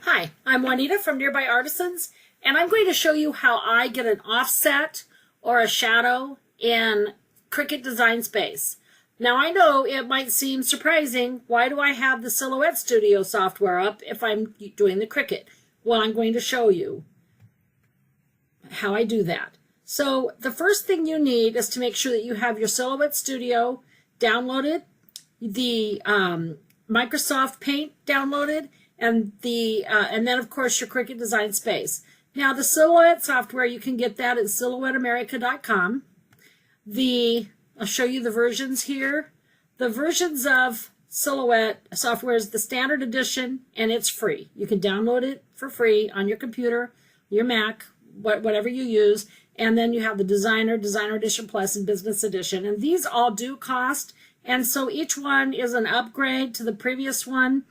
Hi, I'm Juanita from Nearby Artisans, and I'm going to show you how I get an offset or a shadow in Cricut Design Space. Now I know it might seem surprising, why do I have the Silhouette Studio software up if I'm doing the Cricut? Well, I'm going to show you how I do that. So the first thing you need is to make sure that you have your Silhouette Studio downloaded, the Microsoft Paint downloaded, and then of course your Cricut Design Space. Now the Silhouette software, you can get that at silhouetteamerica.com. I'll show you the versions here. The versions of Silhouette software is the standard edition, and it's free. You can download it for free on your computer, your Mac, whatever you use. And then you have the Designer Edition Plus, and Business Edition. And these all do cost. And so each one is an upgrade to the previous one.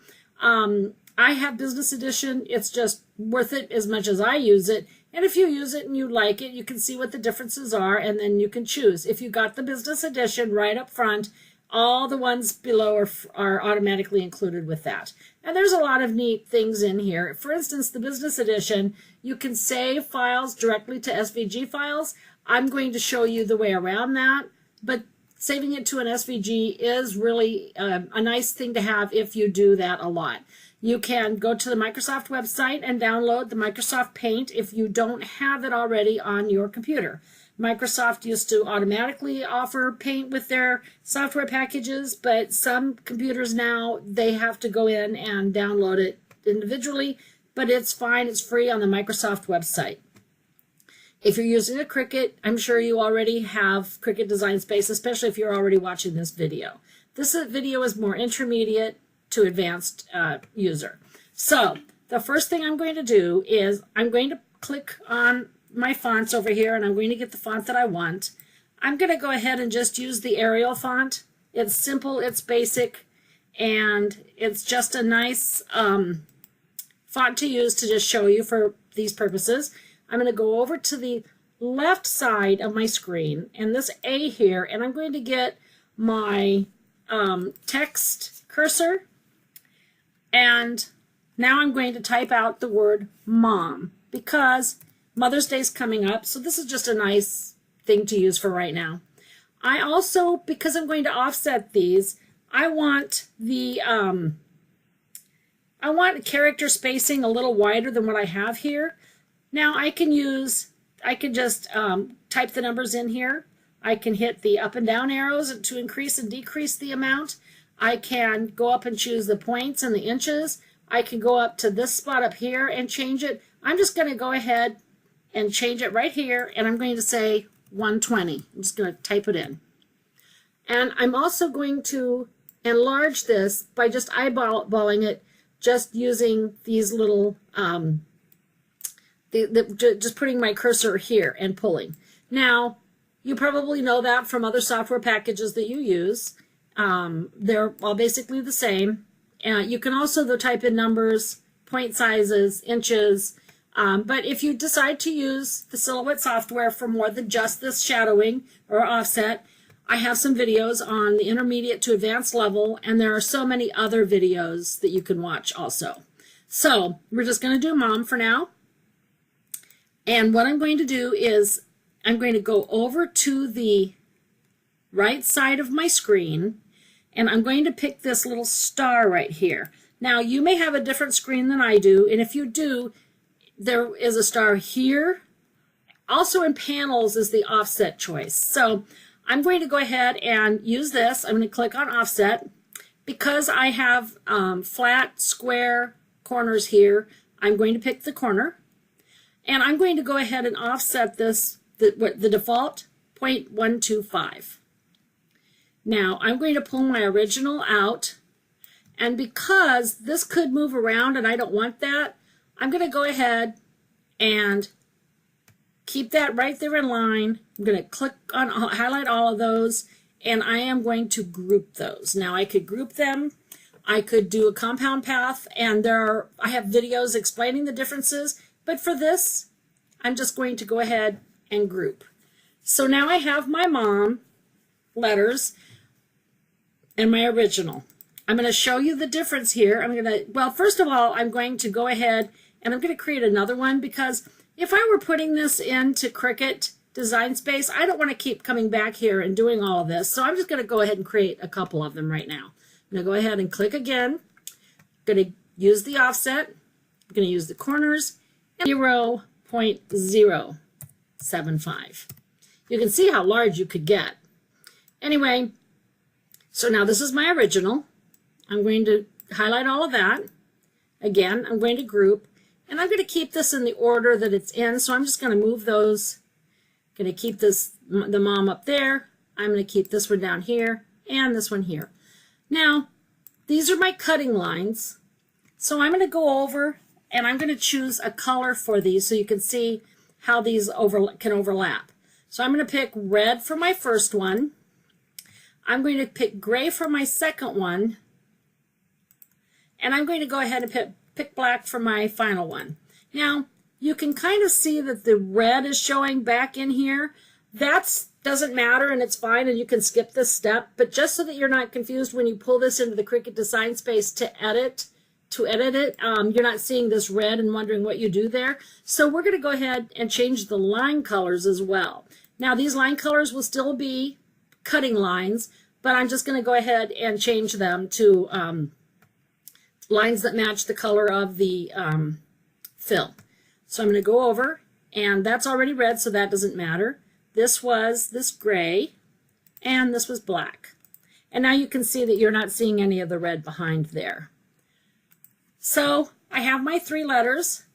I have Business Edition. It's just worth it as much as I use it. And if you use it and you like it, you can see what the differences are, and then you can choose. If you got the Business Edition right up front, all the ones below are automatically included with that. And there's a lot of neat things in here. For instance, the Business Edition, you can save files directly to SVG files. I'm going to show you the way around that, but saving it to an SVG is really a nice thing to have if you do that a lot. You can go to the Microsoft website and download the Microsoft Paint if you don't have it already on your computer. Microsoft used to automatically offer Paint with their software packages, but some computers now, they have to go in and download it individually, but it's fine, it's free on the Microsoft website. If you're using a Cricut, I'm sure you already have Cricut Design Space, especially if you're already watching this video. This video is more intermediate to advanced user. So the first thing I'm going to do is I'm going to click on my fonts over here, and I'm going to get the font that I want. I'm going to go ahead and just use the Arial font. It's simple, it's basic, and it's just a nice font to use to just show you for these purposes. I'm going to go over to the left side of my screen and this A here, and I'm going to get my text cursor, and now I'm going to type out the word mom because Mother's Day is coming up, so this is just a nice thing to use for right now. I also, because I'm going to offset these, I want the character spacing a little wider than what I have here. Now I can just type the numbers in here. I can hit the up and down arrows to increase and decrease the amount. I can go up and choose the points and the inches. I can go up to this spot up here and change it. I'm just going to go ahead and change it right here, and I'm going to say 120. I'm just going to type it in. And I'm also going to enlarge this by just eyeballing it, just using these little, just putting my cursor here and pulling. Now, you probably know that from other software packages that you use. They're all basically the same. You can also type in numbers, point sizes, inches, but if you decide to use the Silhouette software for more than just this shadowing or offset, I have some videos on the intermediate to advanced level, and there are so many other videos that you can watch also. So we're just going to do mom for now. And what I'm going to do is I'm going to go over to the right side of my screen, and I'm going to pick this little star right here. Now you may have a different screen than I do, and if you do, there is a star here. Also in panels is the offset choice. So I'm going to go ahead and use this. I'm going to click on offset. Because I have flat square corners here, I'm going to pick the corner. And I'm going to go ahead and offset this, the default 0.125. Now I'm going to pull my original out, and because this could move around and I don't want that, I'm going to go ahead and keep that right there in line. I'm going to click on, highlight all of those, and I am going to group those. Now I could group them. I could do a compound path, and I have videos explaining the differences, but for this, I'm just going to go ahead and group. So now I have my mom letters and my original. I'm going to show you the difference here. Well, first of all, I'm going to go ahead and I'm going to create another one, because if I were putting this into Cricut Design Space, I don't want to keep coming back here and doing all of this. So I'm just going to go ahead and create a couple of them right now. I'm going to go ahead and click again. I'm going to use the offset. I'm going to use the corners, and 0.075. You can see how large you could get. Anyway, so now this is my original. I'm going to highlight all of that. Again, I'm going to group, and I'm going to keep this in the order that it's in. So I'm just going to move those. I'm going to keep this, the mom up there. I'm going to keep this one down here and this one here. Now, these are my cutting lines. So I'm going to go over and I'm going to choose a color for these so you can see how these can overlap. So I'm going to pick red for my first one. I'm going to pick gray for my second one. And I'm going to go ahead and pick black for my final one. Now, you can kind of see that the red is showing back in here. That doesn't matter, and it's fine, and you can skip this step. But just so that you're not confused when you pull this into the Cricut Design Space to edit it, you're not seeing this red and wondering what you do there. So we're going to go ahead and change the line colors as well. Now, these line colors will still be cutting lines, but I'm just going to go ahead and change them to lines that match the color of the fill. So I'm going to go over, and that's already red, so that doesn't matter. This was this gray, and this was black. And now you can see that you're not seeing any of the red behind there. So I have my three letters.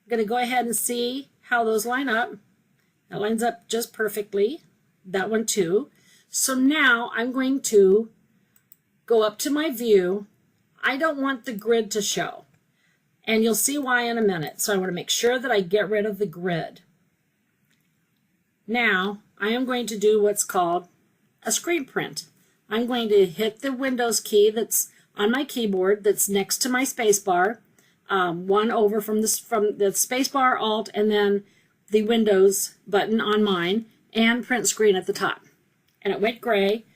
I'm going to go ahead and see how those line up. That lines up just perfectly. That one too. So now I'm going to go up to my view. I don't want the grid to show, and you'll see why in a minute. So I want to make sure that I get rid of the grid. Now I am going to do what's called a screen print. I'm going to hit the Windows key that's on my keyboard that's next to my space bar, one over from the space bar, Alt, and then the Windows button on mine, and print screen at the top. And it went gray,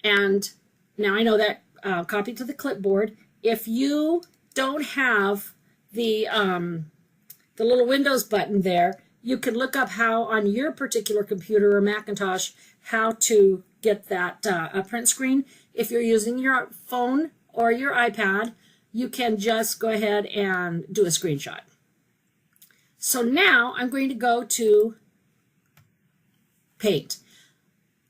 and now I know that copy to the clipboard. If you don't have the little Windows button there, you can look up how on your particular computer or Macintosh how to get that a print screen. If you're using your phone or your iPad, you can just go ahead and do a screenshot. So now I'm going to go to Paint.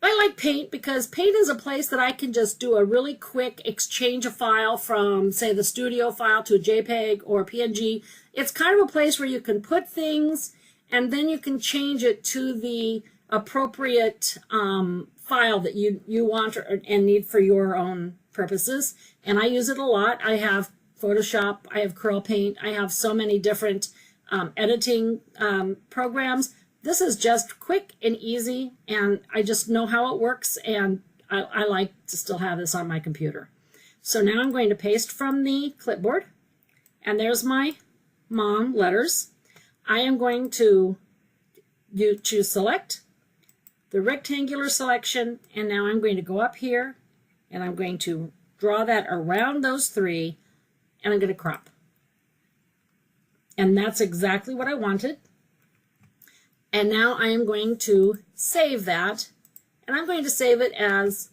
I like Paint because Paint is a place that I can just do a really quick exchange a file from, say, the studio file to a JPEG or a PNG. It's kind of a place where you can put things and then you can change it to the appropriate file that you want and need for your own purposes. And I use it a lot. I have Photoshop, I have Curl Paint, I have so many different editing programs. This is just quick and easy, and I just know how it works, and I like to still have this on my computer. So now I'm going to paste from the clipboard, and there's my mom letters. I am going to choose Select, the rectangular selection, and now I'm going to go up here, and I'm going to draw that around those three, and I'm going to crop. And that's exactly what I wanted. And now I am going to save that, and I'm going to save it as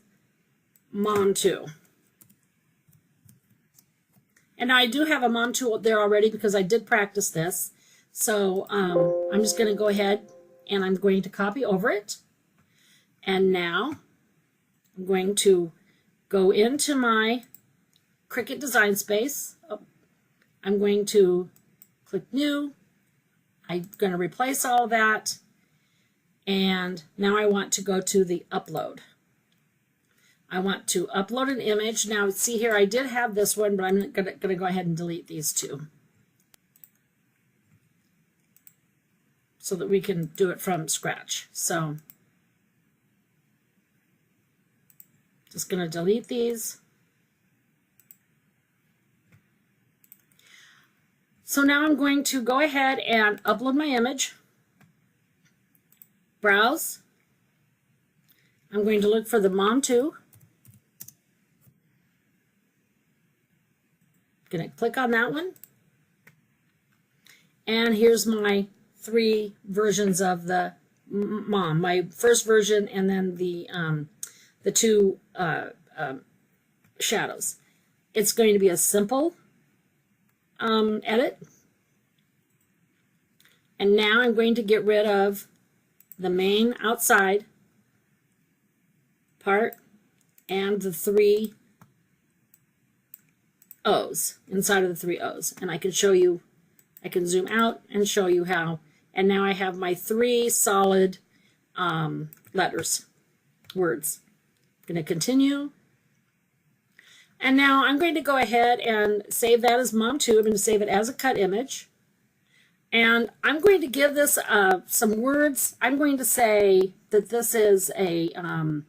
Mom 2. And now I do have a Mom 2 there already because I did practice this. So I'm just going to go ahead and I'm going to copy over it. And now I'm going to go into my Cricut Design Space. I'm going to click New. I'm going to replace all that, and now I want to go to the upload. I want to upload an image. Now see here, I did have this one, but I'm going to go ahead and delete these two so that we can do it from scratch. So just going to delete these. So now I'm going to go ahead and upload my image, browse. I'm going to look for the Mom 2. going to click on that one. And here's my 3 versions of the mom. My first version and then the 2 shadows. It's going to be a simple edit. And now I'm going to get rid of the main outside part and the 3 O's inside of the 3 O's. And I can show you, I can zoom out and show you how. And now I have my 3 solid letters, words. I'm going to continue. And now I'm going to go ahead and save that as Mom 2. I'm going to save it as a cut image. And I'm going to give this some words. I'm going to say that this is I'm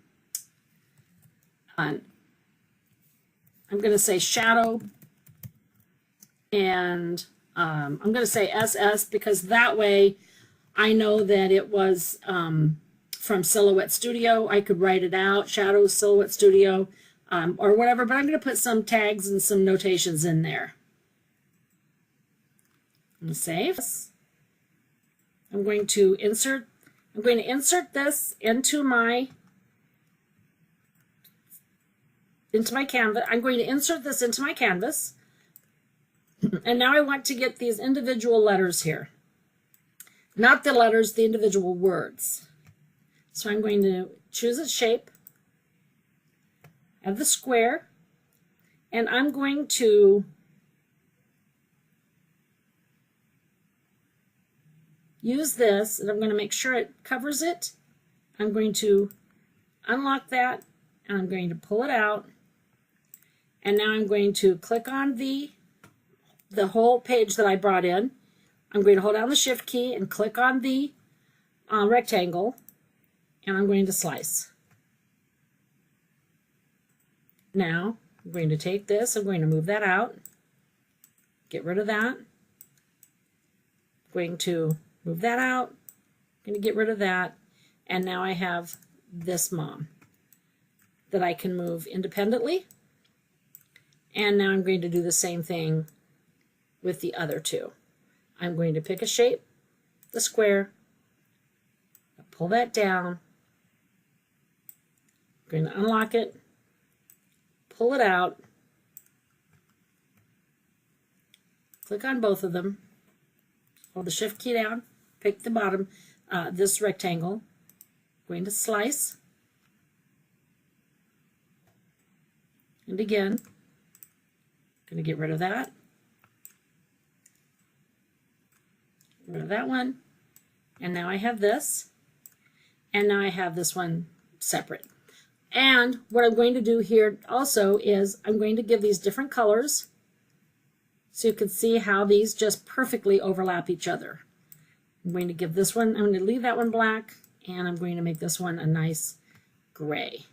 going to say shadow, and I'm going to say SS because that way I know that it was from Silhouette Studio. I could write it out, Shadow Silhouette Studio, or whatever, but I'm going to put some tags and some notations in there. I'm going to save. I'm going to insert this into my canvas. I'm going to insert this into my canvas. And now I want to get these individual letters here. Not the letters, the individual words. So I'm going to choose its shape, have the square, and I'm going to use this, and I'm going to make sure it covers it. I'm going to unlock that, and I'm going to pull it out. And now I'm going to click on the whole page that I brought in. I'm going to hold down the Shift key and click on the rectangle, and I'm going to slice. Now I'm going to take this, I'm going to move that out, get rid of that. I'm going to move that out, I'm going to get rid of that, and now I have this mom that I can move independently. And now I'm going to do the same thing with the other 2. I'm going to pick a shape, the square, pull that down, I'm going to unlock it, pull it out, click on both of them, hold the Shift key down, pick the bottom, this rectangle, I'm going to slice, and again, I'm going to get rid of that. Get rid of that one. And now I have this. And now I have this one separate. And what I'm going to do here also is I'm going to give these different colors so you can see how these just perfectly overlap each other. I'm going to give this one, I'm going to leave that one black, and I'm going to make this one a nice gray.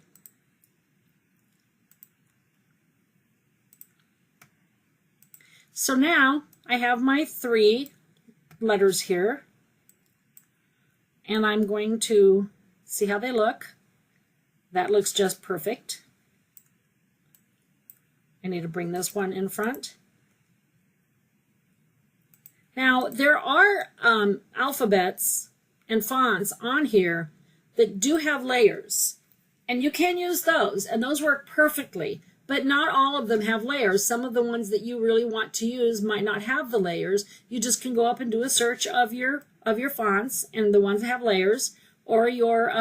So now I have my 3 letters here, and I'm going to see how they look. That looks just perfect. I need to bring this one in front. Now there are alphabets and fonts on here that do have layers, and you can use those, and those work perfectly. But not all of them have layers. Some of the ones that you really want to use might not have the layers. You just can go up and do a search of your fonts and the ones that have layers, or your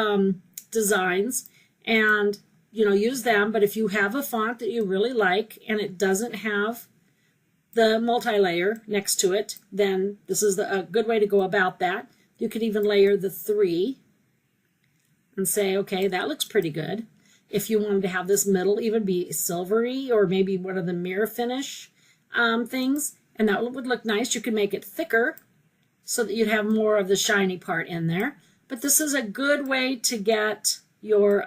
designs, and use them. But if you have a font that you really like and it doesn't have the multi-layer next to it, then this is a good way to go about that. You could even layer the 3 and say, okay, that looks pretty good. If you wanted to have this middle even be silvery, or maybe one of the mirror finish things, and that would look nice, you could make it thicker so that you'd have more of the shiny part in there. But this is a good way to get your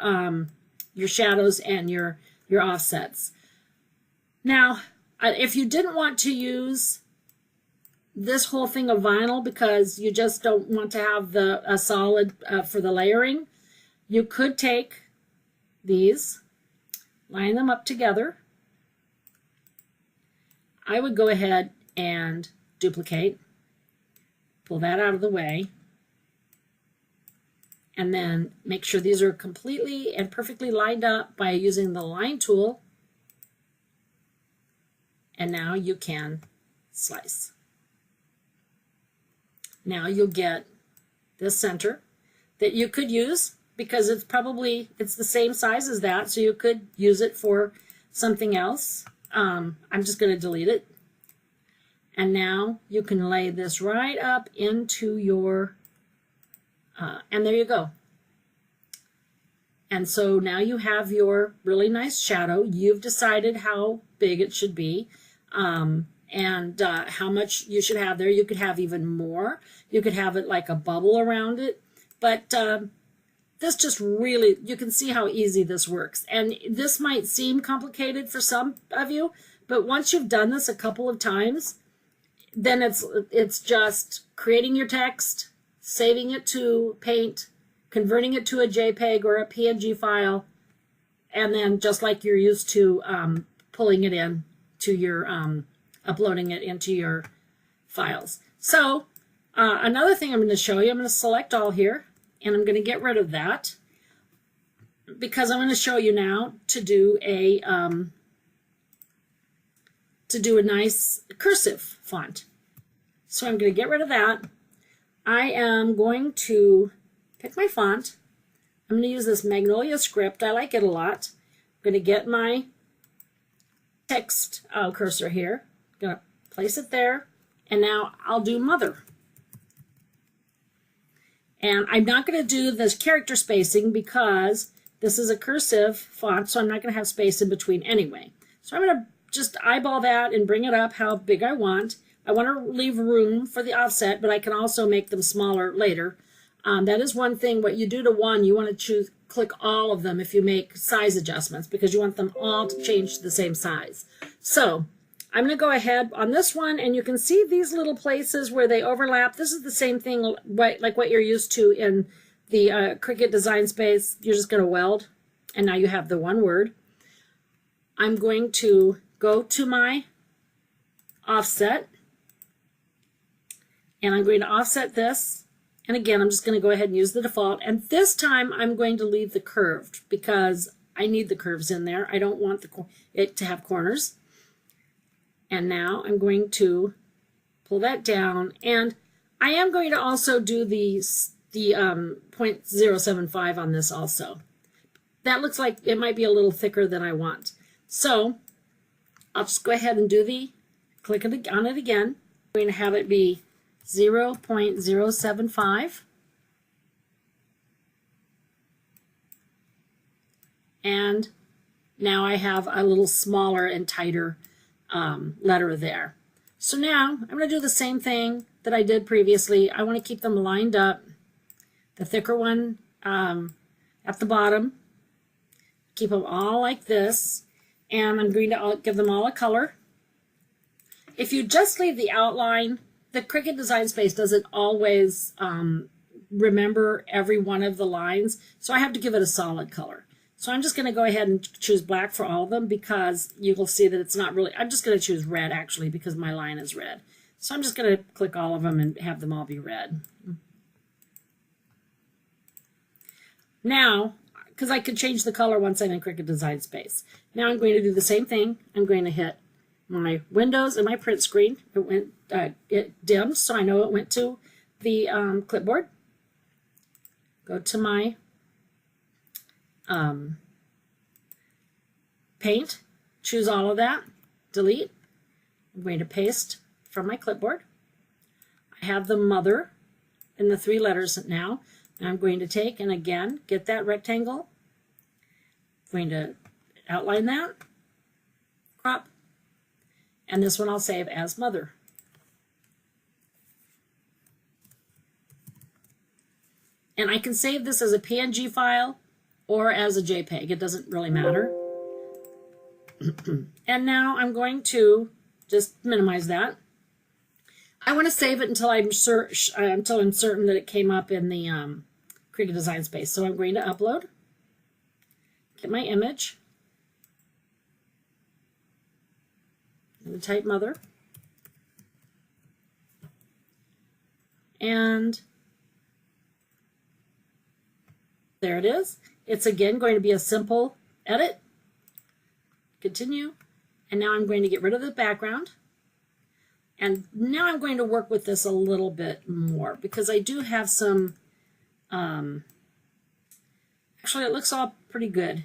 shadows and your offsets. Now, if you didn't want to use this whole thing of vinyl because you just don't want to have a solid for the layering, you could take these, line them up together. I would go ahead and duplicate, pull that out of the way, and then make sure these are completely and perfectly lined up by using the line tool. And now you can slice. Now you'll get this center that you could use because it's the same size as that, so you could use it for something else. I'm just going to delete it. And now you can lay this right up into your, and there you go. And so now you have your really nice shadow. You've decided how big it should be, and how much you should have there. You could have even more. You could have it like a bubble around it. But this just really, you can see how easy this works. And this might seem complicated for some of you, but once you've done this a couple of times, then it's just creating your text, saving it to Paint, converting it to a JPEG or a PNG file, and then just like you're used to pulling it in to your, uploading it into your files. So another thing I'm going to show you, I'm going to select all here, and I'm going to get rid of that because I'm going to show you now to do a nice cursive font. So I'm going to get rid of that. I am going to pick my font. I'm going to use this Magnolia script. I like it a lot. I'm going to get my text cursor here. I'm going to place it there. And now I'll do Mother. And I'm not going to do this character spacing because this is a cursive font, so I'm not going to have space in between anyway. So I'm going to just eyeball that and bring it up how big I want. I want to leave room for the offset, but I can also make them smaller later. That is one thing. What you do to one, you want to click all of them if you make size adjustments because you want them all to change to the same size. So I'm going to go ahead on this one, and you can see these little places where they overlap. This is the same thing like what you're used to in the Cricut Design Space. You're just going to weld, and now you have the one word. I'm going to go to my offset, and I'm going to offset this. And again, I'm just going to go ahead and use the default. And this time I'm going to leave the curved because I need the curves in there. I don't want it to have corners. And now I'm going to pull that down. And I am going to also do the 0.075 on this also. That looks like it might be a little thicker than I want. So I'll just go ahead and click on it again. I'm going to have it be 0.075. And now I have a little smaller and tighter letter there. So now I'm going to do the same thing that I did previously. I want to keep them lined up. The thicker one at the bottom. Keep them all like this. And I'm going to give them all a color. If you just leave the outline, the Cricut Design Space doesn't always remember every one of the lines, so I have to give it a solid color. So I'm just going to go ahead and choose black for all of them because you will see that it's not really, I'm just going to choose red actually because my line is red. So I'm just going to click all of them and have them all be red. Now, because I could change the color once I'm in Cricut Design Space. Now I'm going to do the same thing. I'm going to hit my windows and my print screen. It dimmed, so I know it went to the clipboard. Go to my Paint, choose all of that, delete. I'm going to paste from my clipboard. I have the Mother and the 3 letters now. Now I'm going to take and again get that rectangle. I'm going to outline that, crop, and this one I'll save as Mother. And I can save this as a PNG file or as a JPEG. It doesn't really matter. And now I'm going to just minimize that. I want to save it until I'm certain that it came up in the Cricut Design Space. So I'm going to upload, get my image, I'm going to type mother. And there it is. It's again going to be a simple edit. Continue. And now I'm going to get rid of the background. And now I'm going to work with this a little bit more because I do have some, actually it looks all pretty good.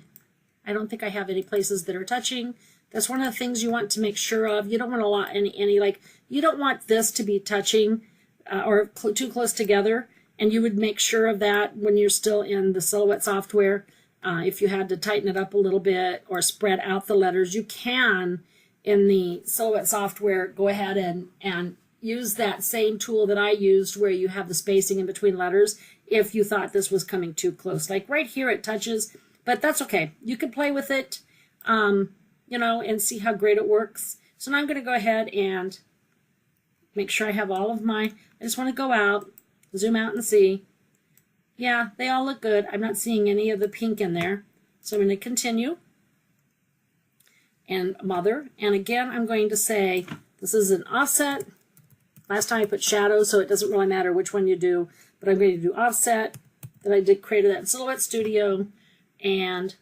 I don't think I have any places that are touching. That's one of the things you want to make sure of. You don't want a lot, you don't want this to be touching or too close together. And you would make sure of that when you're still in the Silhouette software. If you had to tighten it up a little bit or spread out the letters, you can, in the Silhouette software, go ahead and use that same tool that I used where you have the spacing in between letters if you thought this was coming too close. Like right here it touches, but that's okay. You can play with it, and see how great it works. So now I'm going to go ahead and make sure I have all of I just want to go out, zoom out and see. Yeah, they all look good. I'm not seeing any of the pink in there. So I'm going to continue. And mother. And again, I'm going to say this is an offset. Last time I put shadow, so it doesn't really matter which one you do. But I'm going to do offset that I did create that in Silhouette Studio. And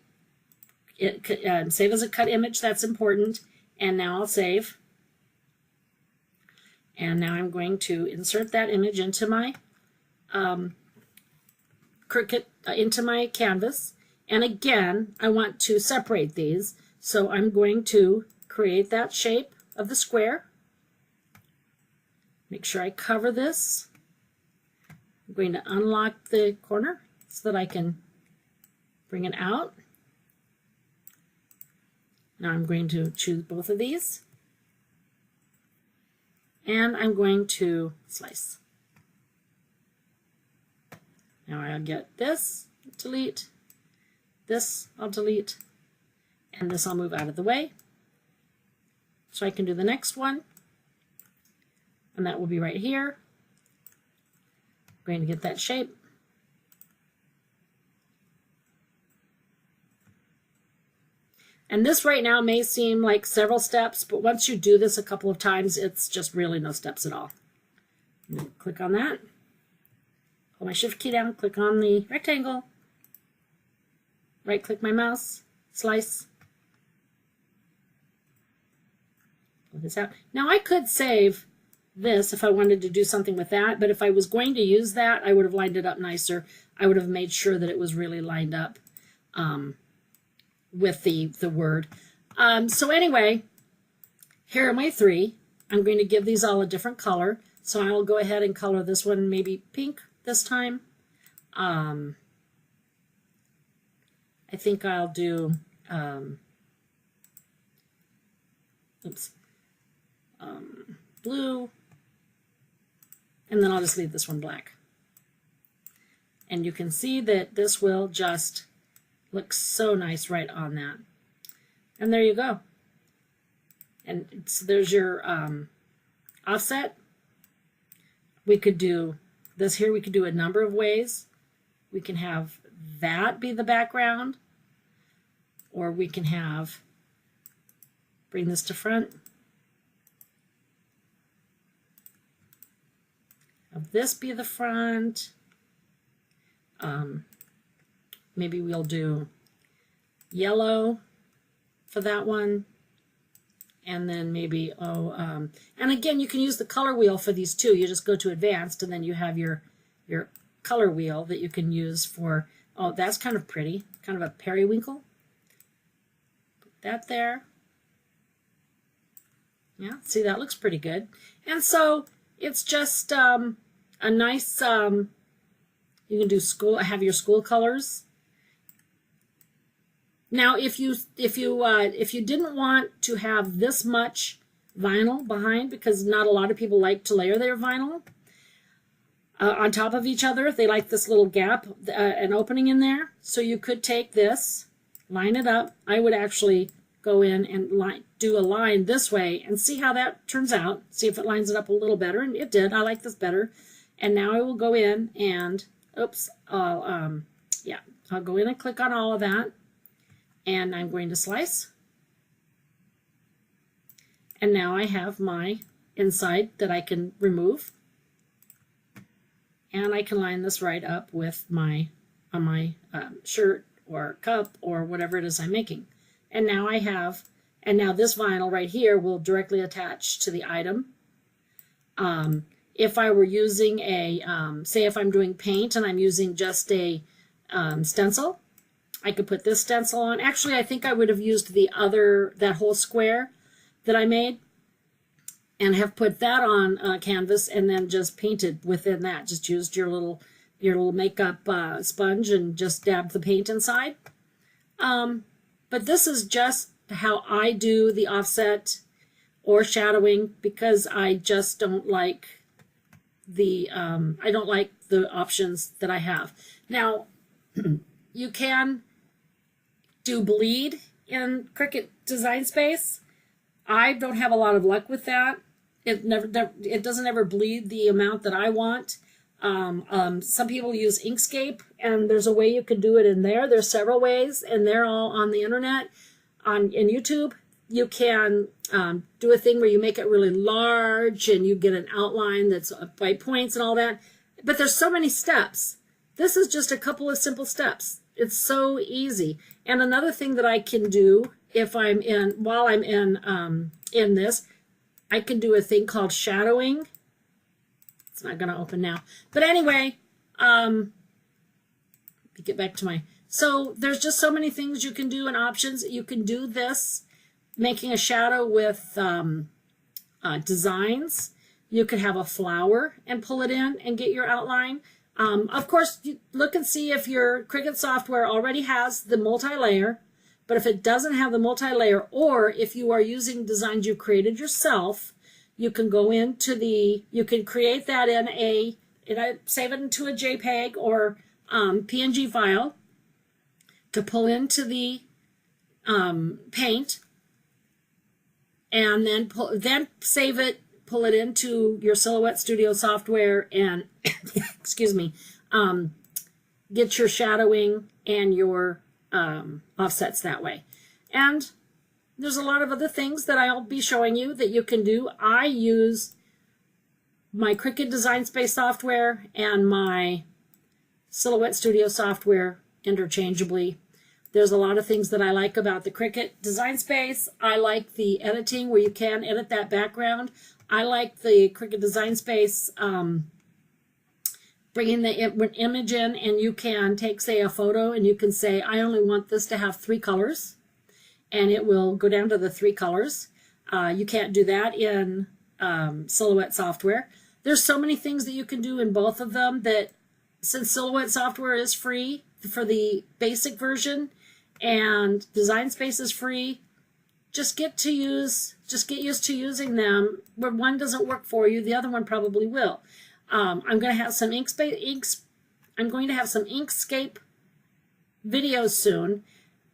save as a cut image. That's important. And now I'll save. And now I'm going to insert that image into my Cricut, into my canvas. And again, I want to separate these. So I'm going to create that shape of the square. Make sure I cover this. I'm going to unlock the corner so that I can bring it out. Now I'm going to choose both of these. And I'm going to slice. Now I'll get this, delete, this I'll delete, and this I'll move out of the way. So I can do the next one, and that will be right here. I'm going to get that shape. And this right now may seem like several steps, but once you do this a couple of times, it's just really no steps at all. Click on that. Hold my shift key down, click on the rectangle. Right click my mouse, slice. Pull this out. Now I could save this if I wanted to do something with that, but if I was going to use that, I would have lined it up nicer. I would have made sure that it was really lined up with the word. So anyway, here are my three. I'm going to give these all a different color. So I will go ahead and color this one maybe pink this time. I think I'll do blue, and then I'll just leave this one black. And you can see that this will just look so nice right on that. And there you go. And there's your offset. We could do this here. We could do a number of ways. We can have that be the background, or we can have, bring this to front, have this be the front. Maybe we'll do yellow for that one. And then maybe, and again, you can use the color wheel for these too. You just go to advanced, and then you have your color wheel that you can use for, oh, that's kind of pretty, kind of a periwinkle. Put that there. Yeah, see, that looks pretty good. And so it's just a nice, you can do have your school colors. Now, if you didn't want to have this much vinyl behind, because not a lot of people like to layer their vinyl on top of each other, they like this little gap, an opening in there. So you could take this, line it up. I would actually go in and do a line this way and see how that turns out. See if it lines it up a little better, and it did. I like this better. And now I will go in and, oops, I'll go in and click on all of that. And I'm going to slice. And now I have my inside that I can remove. And I can line this right up with my shirt or cup or whatever it is I'm making. And now now this vinyl right here will directly attach to the item. If I were using say if I'm doing paint and I'm using just a stencil, I could put this stencil on. Actually, I think I would have used that whole square that I made and have put that on canvas and then just painted within that. Just used your little makeup sponge and just dabbed the paint inside. But this is just how I do the offset or shadowing, because I just don't like the options that I have. Now, you can do bleed in Cricut Design Space. I don't have a lot of luck with that. It doesn't ever bleed the amount that I want. Some people use Inkscape, and there's a way you can do it in there. There's several ways, and they're all on the internet, in YouTube. You can do a thing where you make it really large and you get an outline that's by points and all that. But there's so many steps. This is just a couple of simple steps. It's so easy. And another thing that I can do while I'm in this, I can do a thing called shadowing. It's not going to open now. But anyway, let me get back to so there's just so many things you can do and options. You can do this, making a shadow with designs. You could have a flower and pull it in and get your outline. Of course, you look and see if your Cricut software already has the multi-layer. But if it doesn't have the multi-layer, or if you are using designs you created yourself, you can go into you can create that save it into a JPEG or PNG file to pull into the paint, and then save it, pull it into your Silhouette Studio software, and excuse me, get your shadowing and your offsets that way. And there's a lot of other things that I'll be showing you that you can do. I use my Cricut Design Space software and my Silhouette Studio software interchangeably. There's a lot of things that I like about the Cricut Design Space. I like the editing where you can edit that background. I like the Cricut Design Space bringing the image in, and you can take, say, a photo, and you can say, I only want this to have 3 colors, and it will go down to the 3 colors. You can't do that in Silhouette software. There's so many things that you can do in both of them that, since Silhouette software is free for the basic version and Design Space is free, just get used to using them. When one doesn't work for you, the other one probably will. I'm going to have some Inkscape videos soon,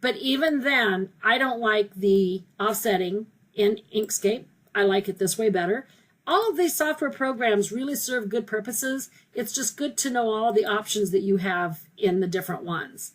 but even then, I don't like the offsetting in Inkscape. I like it this way better. All of these software programs really serve good purposes. It's just good to know all the options that you have in the different ones.